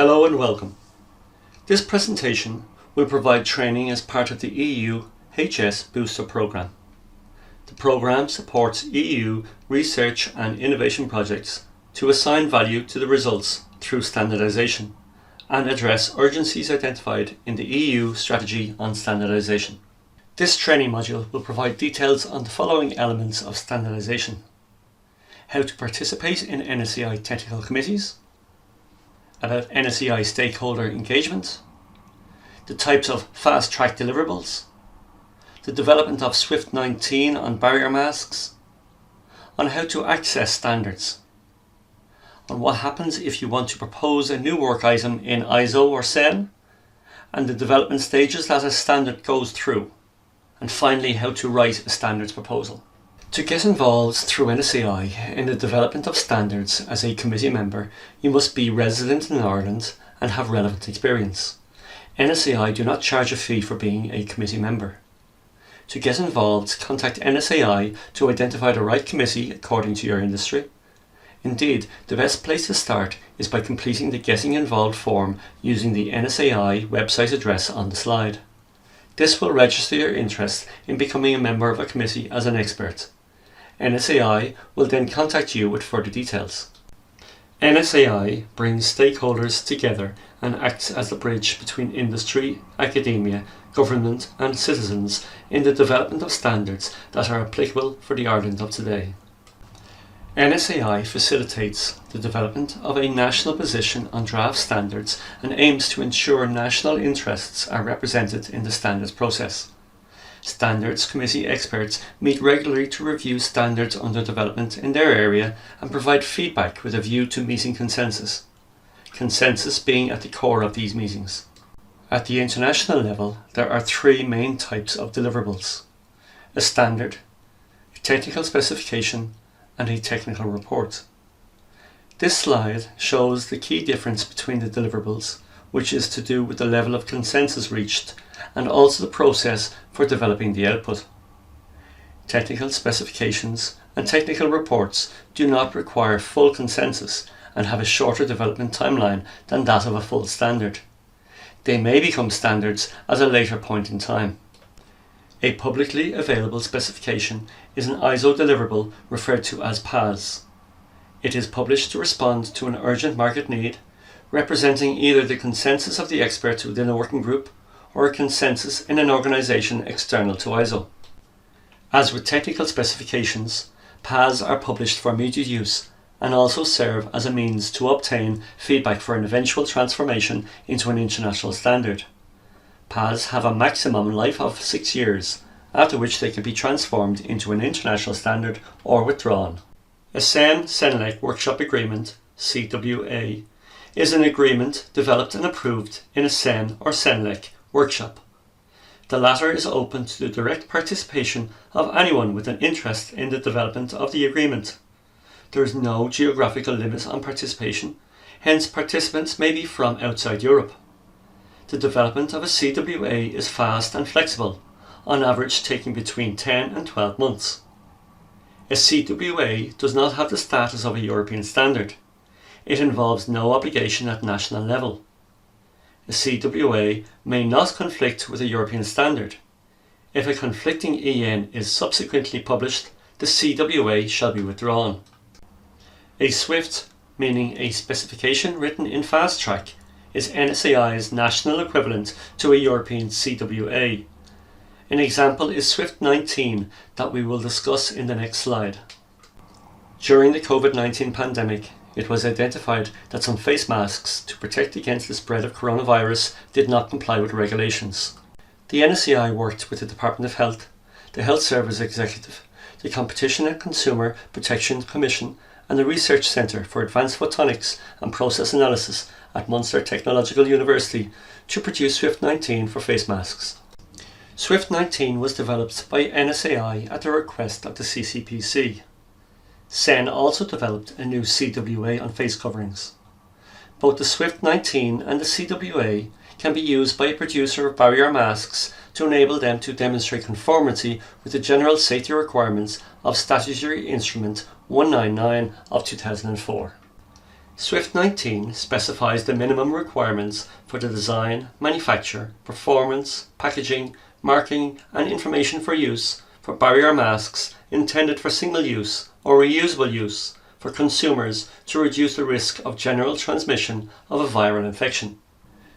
Hello and welcome. This presentation will provide training as part of the EU HS Booster Programme. The programme supports EU research and innovation projects to assign value to the results through standardisation and address urgencies identified in the EU Strategy on Standardisation. This training module will provide details on the following elements of standardisation: how to participate in NSEI technical committees, about NSEI stakeholder engagement, the types of fast-track deliverables, the development of SWIFT 19 on barrier masks, on how to access standards, on what happens if you want to propose a new work item in ISO or SEN, and the development stages that a standard goes through, and finally how to write a standards proposal. To get involved through NSEI in the development of standards as a committee member, you must be resident in Ireland and have relevant experience. NSEI do not charge a fee for being a committee member. To get involved, contact NSEI to identify the right committee according to your industry. Indeed, the best place to start is by completing the Getting Involved form using the NSEI website address on the slide. This will register your interest in becoming a member of a committee as an expert. NSEI will then contact you with further details. NSEI brings stakeholders together and acts as the bridge between industry, academia, government and citizens in the development of standards that are applicable for the Ireland of today. NSEI facilitates the development of a national position on draft standards and aims to ensure national interests are represented in the standards process. Standards Committee experts meet regularly to review standards under development in their area and provide feedback with a view to meeting consensus. Consensus being at the core of these meetings. At the international level, there are three main types of deliverables: a standard, a technical specification, and a technical report. This slide shows the key difference between the deliverables, which is to do with the level of consensus reached and also the process for developing the output. Technical specifications and technical reports do not require full consensus and have a shorter development timeline than that of a full standard. They may become standards at a later point in time. A publicly available specification is an ISO deliverable referred to as PAS. It is published to respond to an urgent market need, representing either the consensus of the experts within a working group or a consensus in an organisation external to ISO. As with technical specifications, PAS are published for immediate use and also serve as a means to obtain feedback for an eventual transformation into an international standard. PAS have a maximum life of 6 years, after which they can be transformed into an international standard or withdrawn. A SEN-CENELEC Workshop Agreement, CWA, is an agreement developed and approved in a SEN or CENELEC workshop. The latter is open to the direct participation of anyone with an interest in the development of the agreement. There is no geographical limit on participation, hence participants may be from outside Europe. The development of a CWA is fast and flexible, on average taking between 10 and 12 months. A CWA does not have the status of a European standard. It involves no obligation at national level. A CWA may not conflict with a European standard. If a conflicting EN is subsequently published, the CWA shall be withdrawn. A SWIFT, meaning a specification written in fast track, is NSEI's national equivalent to a European CWA. An example is SWIFT 19 that we will discuss in the next slide. During the COVID-19 pandemic, it was identified that some face masks to protect against the spread of coronavirus did not comply with regulations. The NSEI worked with the Department of Health, the Health Service Executive, the Competition and Consumer Protection Commission, and the Research Centre for Advanced Photonics and Process Analysis at Munster Technological University to produce SWIFT 19 for face masks. SWIFT 19 was developed by NSEI at the request of the CCPC. SEN also developed a new CWA on face coverings. Both the SWIFT 19 and the CWA can be used by a producer of barrier masks to enable them to demonstrate conformity with the general safety requirements of Statutory Instrument 199 of 2004. SWIFT 19 specifies the minimum requirements for the design, manufacture, performance, packaging, marking and information for use for barrier masks intended for single use or reusable use for consumers to reduce the risk of general transmission of a viral infection.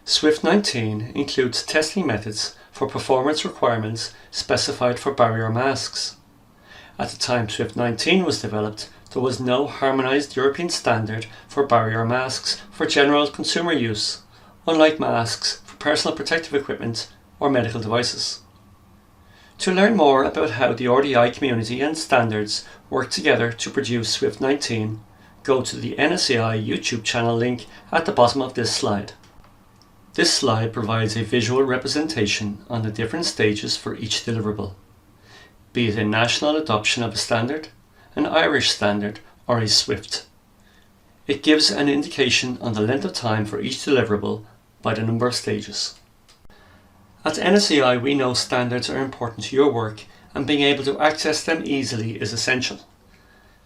SWIFT 19 includes testing methods for performance requirements specified for barrier masks. At the time SWIFT 19 was developed, there was no harmonised European standard for barrier masks for general consumer use, unlike masks for personal protective equipment or medical devices. To learn more about how the RDI community and standards work together to produce SWIFT 19, go to the NSAI YouTube channel link at the bottom of this slide. This slide provides a visual representation on the different stages for each deliverable, be it a national adoption of a standard, an Irish standard or a SWIFT. It gives an indication on the length of time for each deliverable by the number of stages. At NSAI we know standards are important to your work and being able to access them easily is essential.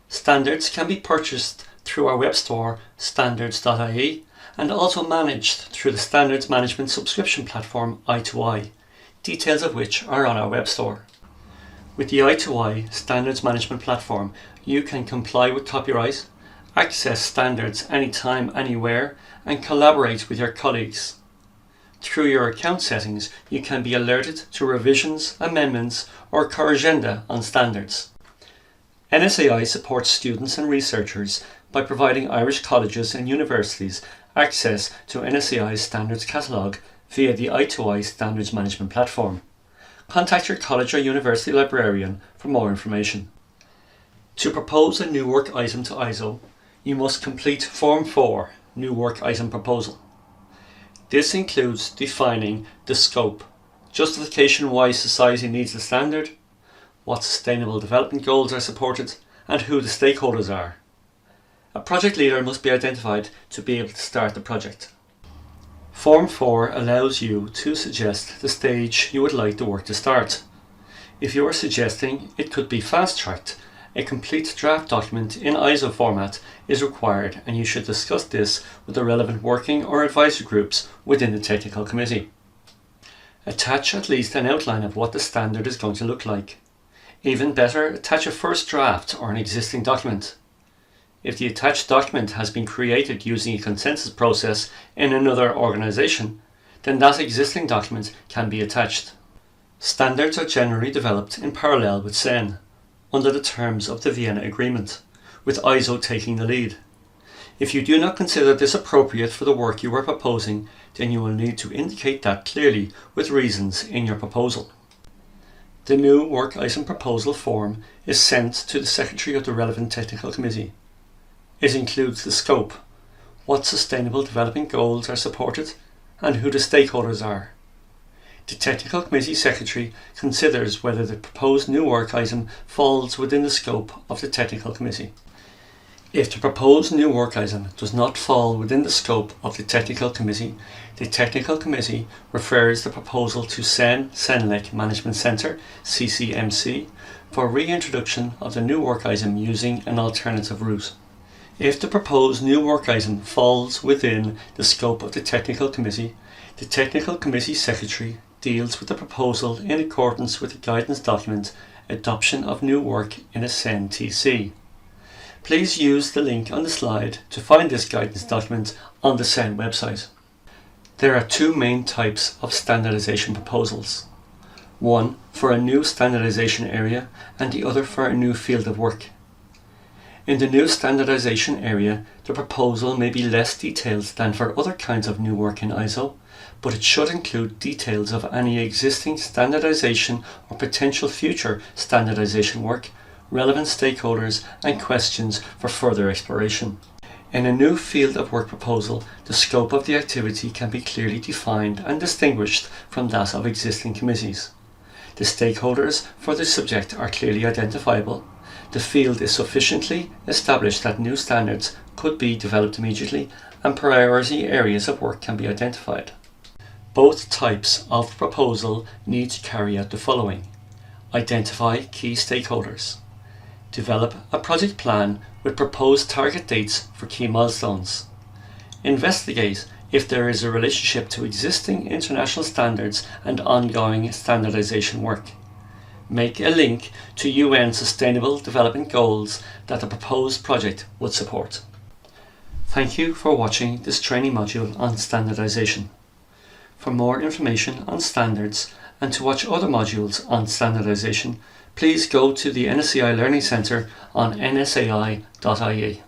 Standards can be purchased through our web store standards.ie and also managed through the standards management subscription platform i2i, details of which are on our web store. With the i2i standards management platform, you can comply with copyright, access standards anytime, anywhere, and collaborate with your colleagues. Through your account settings, you can be alerted to revisions, amendments, or corrigenda on standards. NSAI supports students and researchers by providing Irish colleges and universities access to NSAI's standards catalogue via the i2i standards management platform. Contact your college or university librarian for more information. To propose a new work item to ISO, you must complete Form 4, New Work Item Proposal. This includes defining the scope, justification why society needs the standard, what sustainable development goals are supported, and who the stakeholders are. A project leader must be identified to be able to start the project. Form 4 allows you to suggest the stage you would like the work to start. If you are suggesting it could be fast-tracked, a complete draft document in ISO format is required and you should discuss this with the relevant working or advisory groups within the technical committee. Attach at least an outline of what the standard is going to look like. Even better, attach a first draft or an existing document. If the attached document has been created using a consensus process in another organisation, then that existing document can be attached. Standards are generally developed in parallel with SEN, under the terms of the Vienna Agreement, with ISO taking the lead. If you do not consider this appropriate for the work you are proposing, then you will need to indicate that clearly with reasons in your proposal. The new work item proposal form is sent to the Secretary of the relevant technical committee. It includes the scope, what sustainable development goals are supported, and who the stakeholders are. The technical committee secretary considers whether the proposed new work item falls within the scope of the technical committee. If the proposed new work item does not fall within the scope of the technical committee, the technical committee refers the proposal to CEN/CENELEC Management Centre (CCMC) for reintroduction of the new work item using an alternative route. If the proposed new work item falls within the scope of the technical committee, the technical committee secretary deals with the proposal in accordance with the guidance document Adoption of New Work in a SEN TC. Please use the link on the slide to find this guidance document on the SEN website. There are two main types of standardisation proposals. One for a new standardisation area and the other for a new field of work. In the new standardisation area, the proposal may be less detailed than for other kinds of new work in ISO, but it should include details of any existing standardisation or potential future standardisation work, relevant stakeholders and questions for further exploration. In a new field of work proposal, the scope of the activity can be clearly defined and distinguished from that of existing committees. The stakeholders for the subject are clearly identifiable. The field is sufficiently established that new standards could be developed immediately and priority areas of work can be identified. Both types of proposal need to carry out the following. Identify key stakeholders. Develop a project plan with proposed target dates for key milestones. Investigate if there is a relationship to existing international standards and ongoing standardization work. Make a link to UN Sustainable Development Goals that the proposed project would support. Thank you for watching this training module on standardization. For more information on standards and to watch other modules on standardization, please go to the NSCI Learning Centre on nsai.ie.